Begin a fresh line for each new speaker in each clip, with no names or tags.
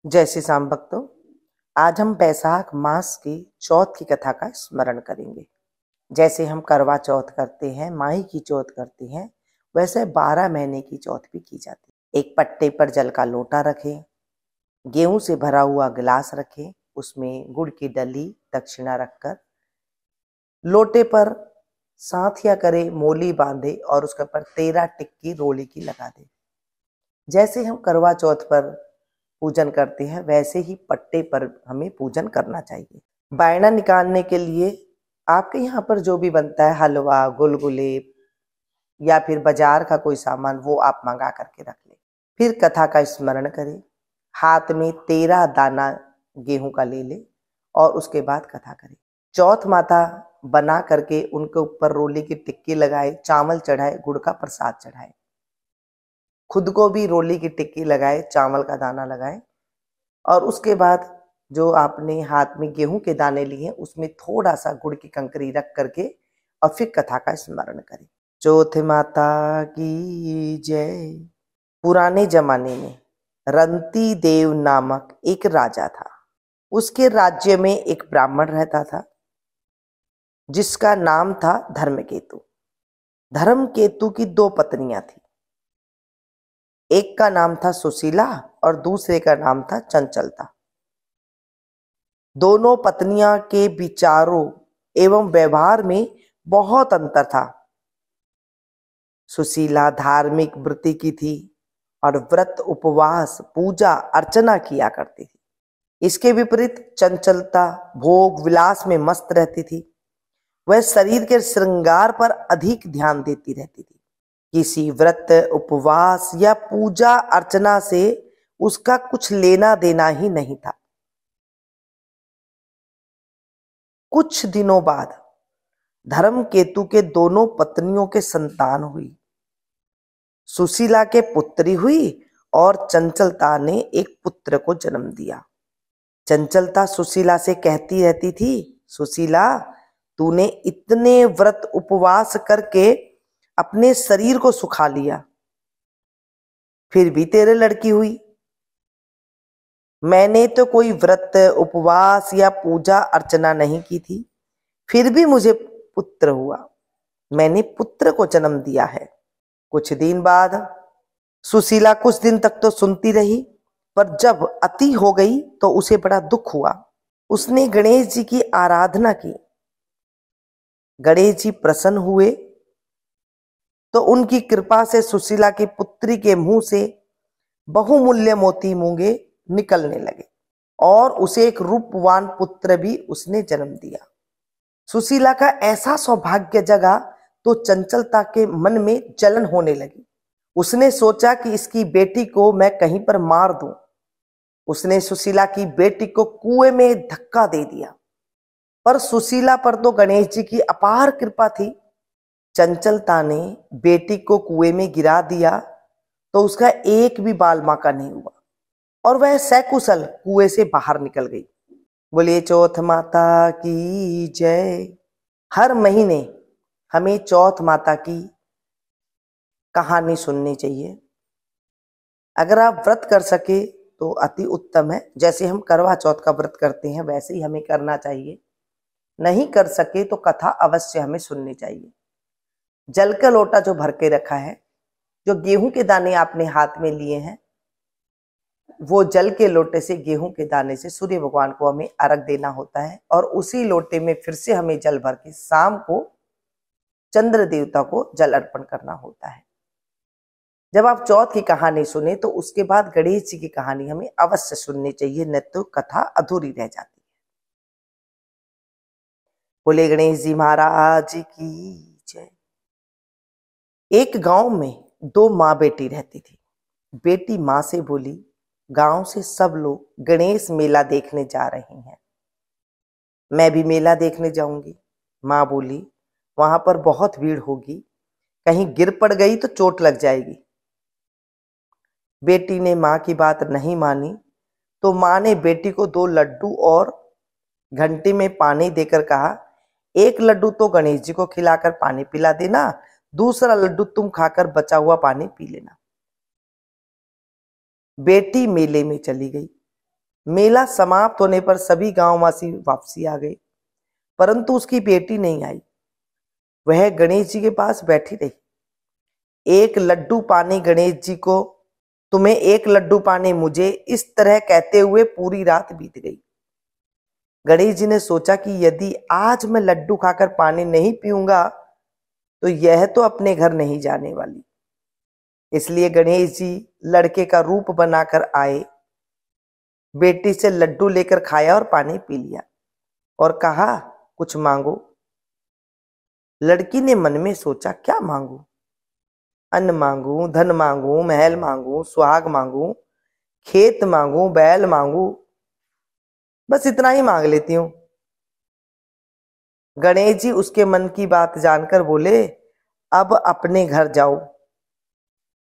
जय श्री राम भक्तों। आज हम बैसाख मास की चौथ की कथा का स्मरण करेंगे। जैसे हम करवा चौथ करते हैं, माही की चौथ करते हैं, वैसे 12 महीने की चौथ भी की जाती है। एक पट्टे पर जल का लोटा रखें, गेहूं से भरा हुआ गिलास रखें, उसमें गुड़ की डली दक्षिणा रखकर लोटे पर साथिया करे, मोली बांधे और उसके ऊपर 13 टिक्की रोली की लगा दे। जैसे हम करवा चौथ पर पूजन करते हैं वैसे ही पट्टे पर हमें पूजन करना चाहिए। बायना निकालने के लिए आपके यहाँ पर जो भी बनता है, हलवा, गुलगुले या फिर बाजार का कोई सामान, वो आप मंगा करके रख लें। फिर कथा का स्मरण करें, हाथ में 13 दाना गेहूं का ले ले और उसके बाद कथा करें। चौथ माता बना करके उनके ऊपर रोली की टिक्की लगाए, चावल चढ़ाए, गुड़ का प्रसाद चढ़ाए, खुद को भी रोली की टिक्की लगाए, चावल का दाना लगाए और उसके बाद जो आपने हाथ में गेहूं के दाने लिए उसमें थोड़ा सा गुड़ की कंकरी रख करके और फिर कथा का स्मरण करें। चौथ माता की जय। पुराने जमाने में रंती देव नामक एक राजा था। उसके राज्य में एक ब्राह्मण रहता था जिसका नाम था धर्मकेतु। धर्मकेतु की 2 पत्नियां थी। एक का नाम था सुशीला और दूसरे का नाम था चंचलता। दोनों पत्नियां के विचारों एवं व्यवहार में बहुत अंतर था। सुशीला धार्मिक वृत्ति की थी और व्रत, उपवास, पूजा अर्चना किया करती थी। इसके विपरीत चंचलता भोग विलास में मस्त रहती थी। वह शरीर के श्रृंगार पर अधिक ध्यान देती रहती थी। किसी व्रत, उपवास या पूजा अर्चना से उसका कुछ लेना देना ही नहीं था। कुछ दिनों बाद धर्मकेतु के दोनों पत्नियों के संतान हुई। सुशीला के पुत्री हुई और चंचलता ने एक पुत्र को जन्म दिया। चंचलता सुशीला से कहती रहती थी, सुशीला, तूने इतने व्रत उपवास करके अपने शरीर को सुखा लिया, फिर भी तेरे लड़की हुई। मैंने तो कोई व्रत, उपवास या पूजा अर्चना नहीं की थी, फिर भी मुझे पुत्र हुआ। मैंने पुत्र को जन्म दिया है। कुछ दिन बाद सुशीला कुछ दिन तक तो सुनती रही, पर जब अति हो गई तो उसे बड़ा दुख हुआ। उसने गणेश जी की आराधना की। गणेश जी प्रसन्न हुए तो उनकी कृपा से सुशीला की पुत्री के मुंह से बहुमूल्य मोती मूंगे निकलने लगे और उसे एक रूपवान पुत्र भी उसने जन्म दिया। सुशीला का ऐसा सौभाग्य जगा तो चंचलता के मन में जलन होने लगी। उसने सोचा कि इसकी बेटी को मैं कहीं पर मार दूं। उसने सुशीला की बेटी को कुएं में धक्का दे दिया, पर सुशीला पर तो गणेश जी की अपार कृपा थी। चंचलता ने बेटी को कुएं में गिरा दिया तो उसका एक भी बाल बांका नहीं हुआ और वह सकुशल कुएं से बाहर निकल गई। बोलिए चौथ माता की जय। हर महीने हमें चौथ माता की कहानी सुननी चाहिए। अगर आप व्रत कर सके तो अति उत्तम है। जैसे हम करवा चौथ का व्रत करते हैं वैसे ही हमें करना चाहिए। नहीं कर सके तो कथा अवश्य हमें सुननी चाहिए। जल का लोटा जो भर के रखा है, जो गेहूं के दाने आपने हाथ में लिए हैं, वो जल के लोटे से, गेहूं के दाने से सूर्य भगवान को हमें अर्घ देना होता है और उसी लोटे में फिर से हमें जल भर के शाम को चंद्र देवता को जल अर्पण करना होता है। जब आप चौथ की कहानी सुने तो उसके बाद गणेश जी की कहानी हमें अवश्य सुननी चाहिए, नहीं तो कथा अधूरी रह जाती है। बोले गणेश जी महाराज की जय। एक गांव में 2 माँ बेटी रहती थी। बेटी माँ से बोली, गांव से सब लोग गणेश मेला देखने जा रहे हैं, मैं भी मेला देखने जाऊंगी। माँ बोली, वहां पर बहुत भीड़ होगी, कहीं गिर पड़ गई तो चोट लग जाएगी। बेटी ने माँ की बात नहीं मानी तो माँ ने बेटी को 2 लड्डू और घंटी में पानी देकर कहा, एक लड्डू तो गणेश जी को खिलाकर पानी पिला देना, दूसरा लड्डू तुम खाकर बचा हुआ पानी पी लेना। बेटी मेले में चली गई। मेला समाप्त होने पर सभी गांववासी वापसी आ गए, परंतु उसकी बेटी नहीं आई। वह गणेश जी के पास बैठी रही। एक लड्डू पाने गणेश जी को, तुम्हें एक लड्डू पाने मुझे, इस तरह कहते हुए पूरी रात बीत गई। गणेश जी ने सोचा कि यदि आज मैं लड्डू खाकर पानी नहीं पीऊंगा तो यह तो अपने घर नहीं जाने वाली। इसलिए गणेश जी लड़के का रूप बनाकर आए, बेटी से लड्डू लेकर खाया और पानी पी लिया और कहा, कुछ मांगो। लड़की ने मन में सोचा, क्या मांगू? अन्न मांगू, धन मांगू, महल मांगू, सुहाग मांगू, खेत मांगू, बैल मांगू, बस इतना ही मांग लेती हूं। गणेश जी उसके मन की बात जानकर बोले, अब अपने घर जाओ,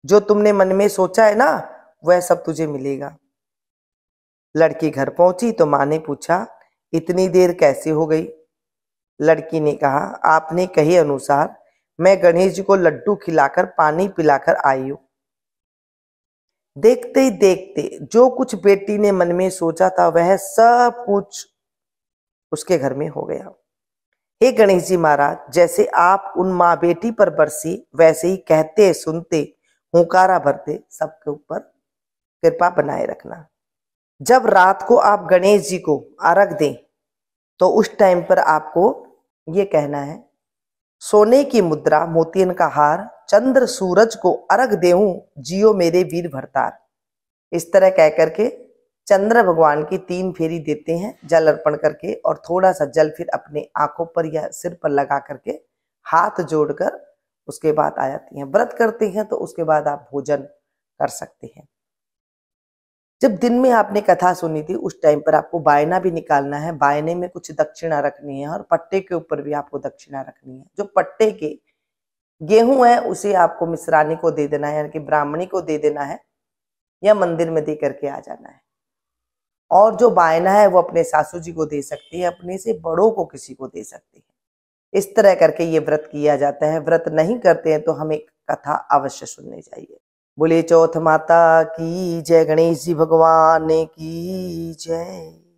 जो तुमने मन में सोचा है ना वह सब तुझे मिलेगा। लड़की घर पहुंची तो मां ने पूछा, इतनी देर कैसे हो गई? लड़की ने कहा, आपने कहे अनुसार मैं गणेश जी को लड्डू खिलाकर पानी पिलाकर आई हूं। देखते ही देखते जो कुछ बेटी ने मन में सोचा था वह सब कुछ उसके घर में हो गया। हे गणेश जी महाराज, जैसे आप उन माँ बेटी पर बरसे वैसे ही कहते सुनते हुंकारा भरते सबके ऊपर कृपा बनाए रखना। जब रात को आप गणेश जी को अर्घ दें तो उस टाइम पर आपको ये कहना है, सोने की मुद्रा, मोतियन का हार, चंद्र सूरज को अर्घ देऊं, जियो मेरे वीर भरतार। इस तरह कह करके चंद्र भगवान की 3 फेरी देते हैं जल अर्पण करके, और थोड़ा सा जल फिर अपने आंखों पर या सिर पर लगा करके हाथ जोड़कर उसके बाद आ जाती हैं। व्रत करते हैं तो उसके बाद आप भोजन कर सकते हैं। जब दिन में आपने कथा सुनी थी उस टाइम पर आपको बायना भी निकालना है। बायने में कुछ दक्षिणा रखनी है और पट्टे के ऊपर भी आपको दक्षिणा रखनी है। जो पट्टे के गेहूं है उसे आपको मिश्रानी को दे देना है, यानी कि ब्राह्मणी को दे देना है या मंदिर में दे करके आ जाना है। और जो बायना है वो अपने सासू जी को दे सकते हैं, अपने से बड़ों को किसी को दे सकते हैं। इस तरह करके ये व्रत किया जाता है। व्रत नहीं करते हैं तो हमें कथा अवश्य सुननी चाहिए। बोले चौथ माता की जय, गणेश जी भगवान की जय।